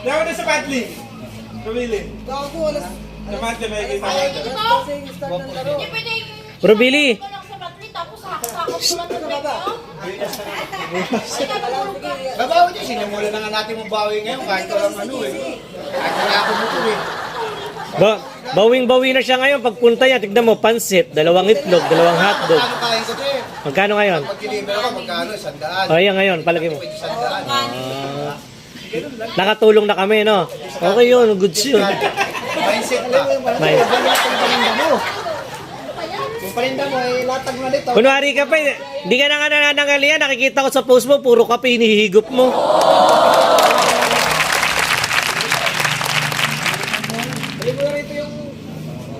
Dapat na sa Padli. Pumili. Gago, alas. Sa Padli may kita. Hindi pwedeng... Bro Billy. Ito lang sa batli, tapos saksak ko lang ng baba. Babawi niya, sinimulan na nga natin mabawi ngayon kahit walang ano eh. Kahit wala ako mo eh. Bawing-bawi na siya ngayon. Pagpunta niya, tignan mo, pansit, 2 itlog, 2 hotdog. Magkano kain ko eh? Magkano ngayon? Pag deliver ako, magkano? 100. O, yan ngayon, palagi mo. Pwede 100. Nakatulong na kami, no? Okay yun, goods yun. Mindset ba? May- Yung paninda mo, eh, latag na dito. Kunwari ka pa, hindi ka na nga nananangalian. Nakikita ko sa post mo, puro kape hinihigop mo. Balik mo na rito yung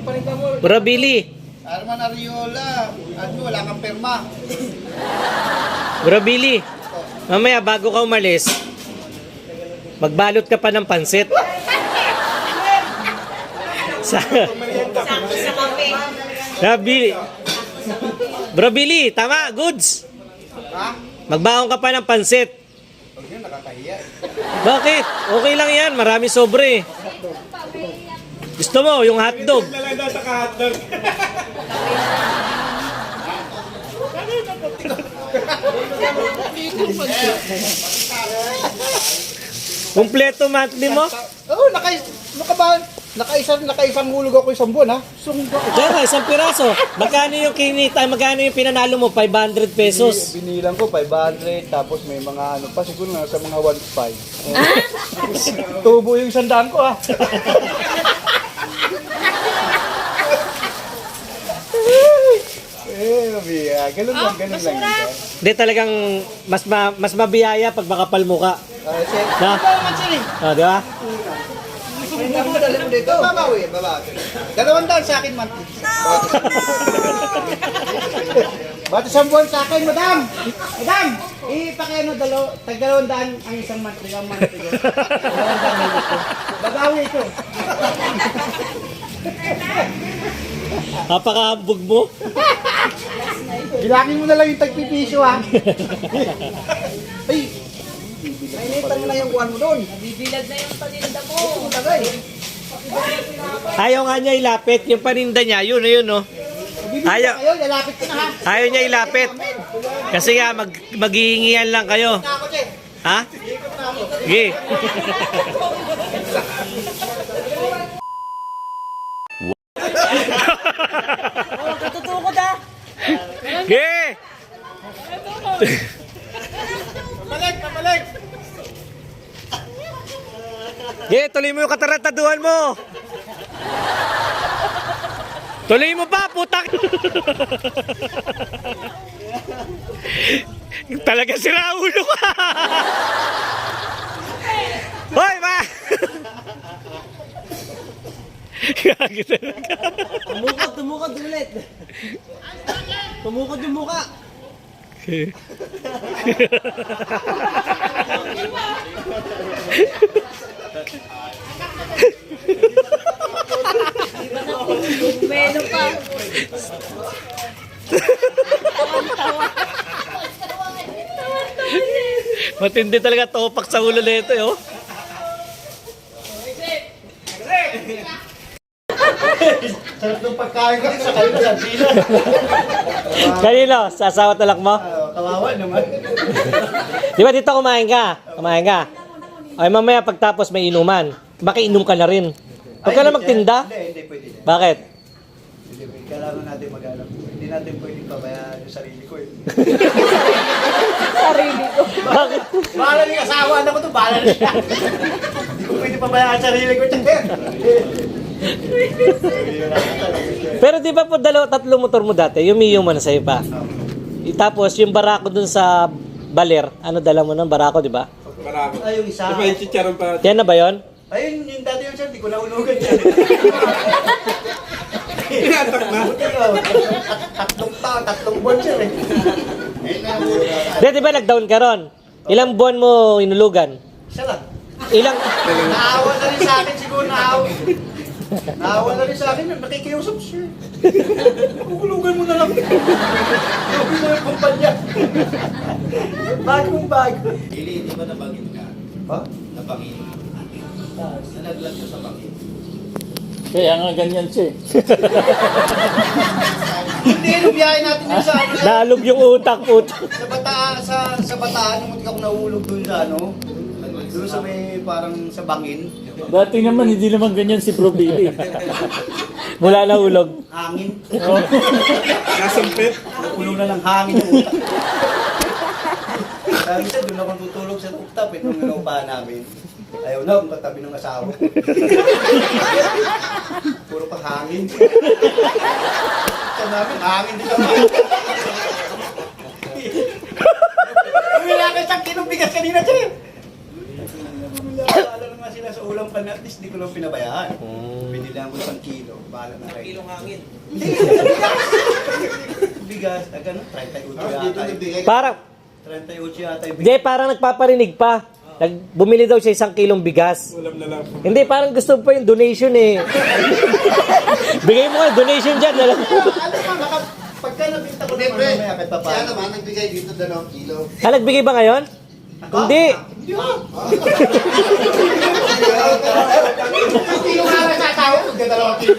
paninda mo. Bro Billy. Arman Ariola, ano, wala kang perma. Bro Billy. Mamaya, bago ka umalis, magbalot ka pa ng pansit. Sa Billy. Bro Billy, tama, goods. Ha? Magbaon ka pa ng pansit. Huwag yun, nakakahiya. Bakit? Okay lang yan, marami sobre. Gusto mo, yung hotdog. Na lang daw sa ka-hotdog. Kumpleto monthly mo? Oo, nakaisang hulog ako isang buwan, ha? Diyan nga, isang piraso. Magkano yung kinita, magkano yung pinanalo mo? 500 pesos. Binilang ko 500, tapos may mga ano pa, siguro nga sa mga 1.5. Tubo yung sandaan ko, ha? Ganun lang yun. Hindi talagang mas mabiyaya pag makapal mukha. Na? Ah, di ba? Dali mo dito. Babawi, babawi. 200 sa akin, monthly. Ba't isang buwan sa akin, madam? Madam! Ipakiano, tag 200 ang isang monthly, ang monthly ko. 200 babawi ko. Napaka-hambog mo. Bilangin mo na lang yung tagpipisyo, ha? Ay! Nainitan mo na yung kuhan mo doon. Bibilad na yung paninda mo. Tagay. Ayaw nga niya ilapit. Yung paninda niya, yun, no? Ayaw, Ayun, lalapit ko na, ha? ayaw niya ilapit. Kasi nga, maghihingian lang kayo. Ako, che. Ha? Sige. Oh, katutukod ah. Sige. Pabalik! Sige, tuloy mo yung katarataduhan mo. Tuloy mo pa, putak. Talaga sira ulo ka. Hoy, ma! Gagi talaga. Tumukod ulit. Tumukod yung muka. Meno pa. Matindi talaga topak sa ulo nito, oh. Sarap ng pagkain ko sa kanila sa Gino. Kanino? Sa asawa talak mo? Kawawa naman. Di ba dito kumain ka? Kumain ka? Ay mamaya pagtapos may inuman. Makiinom ka na rin. Huwag ka na magtinda. Hindi pwede. Bakit? Hindi, kailangan natin mag-alam. Hindi natin pwedeng pabayaan yung sarili ko eh. Bakit? Bahala niya, asawa na ko to, bahala niya. Hindi ko pwede pabayaan ang sarili ko. Pero di ba po tatlo motor mo dati? Yung Mio man sa'yo pa. Tapos yung barako dun sa Baler, ano dala mo nun? Barako, di ba? Marami. Ay, yung isa. Di ba yung chicharon pa? Yan na ba yun? Ayun, yung dati yung sir, di ko naulugan yan. Tinatak na. Tatlong buwan sir eh. Di ba nag-down ka ron? Ilang buwan mo inulugan? Siya lang. Ilang... Naawa na rin sa akin siguro, naawa. Naawa na rin sa akin, nakikiusap siya. Kukulugan mo na lang. Sabi mo yung kumpanya. Bagong bago. Ili, hindi ba napangin ka? Ha? Napangin. Nalaglag ko sa bangin. Kaya nga ganyan siya eh. Hindi, nung biyahe natin yun sa ano. Naalog yung utak po. Sa Bataan, muntik ako nahulog dun sa ano. Doon sa may parang sa bangin. Dati naman, hindi naman ganyan si Bro Billy. Mula na ulog. Hangin. Nasumpit. Puno na ng hangin yung utak. Sabi siya, doon ako tutulog sa rooftop nung inuupahan namin. Ayaw na, akong katabi ng asawa ko. Puro pa hangin. Sa namin, hangin din naman. Bumila ka siyang kinong bigas kanina siya. Bahala naman sila sa ulang pan, at least di ko lang pinabayaan. Binilang ko 1 kilo. Bahala na rin. Kilong hangin. Hindi, bigas. Ano, 38 yata. Parang, 38 yata yung hindi, parang nagpaparinig pa. Bumili daw siya 1 kilong bigas. Ulam na lang. Hindi, parang gusto pa yung donation eh. Bigay mo nga donation dyan. Alam mo. Pagka nabinta ko Siyempre, naman mamaya kahit pa siya paano. naman nagbigay dito 2 kilo. Nagbigay ba ngayon? Hindi. Kilo nga lang sa tao, magdadalawang kilo.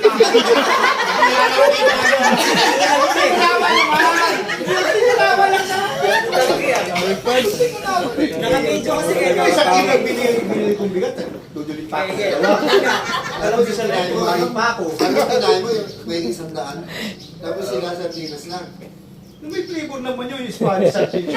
Nakabidyo kasi kayo. Isang kilo binili kong bigat. Dudulit pa ako. Alam mo, isang kilo binili pa ako. Sabi ko dahil mo yung may 100. Tapos sila sa Pinas lang. May flavor naman yun, yung Spanish sausage.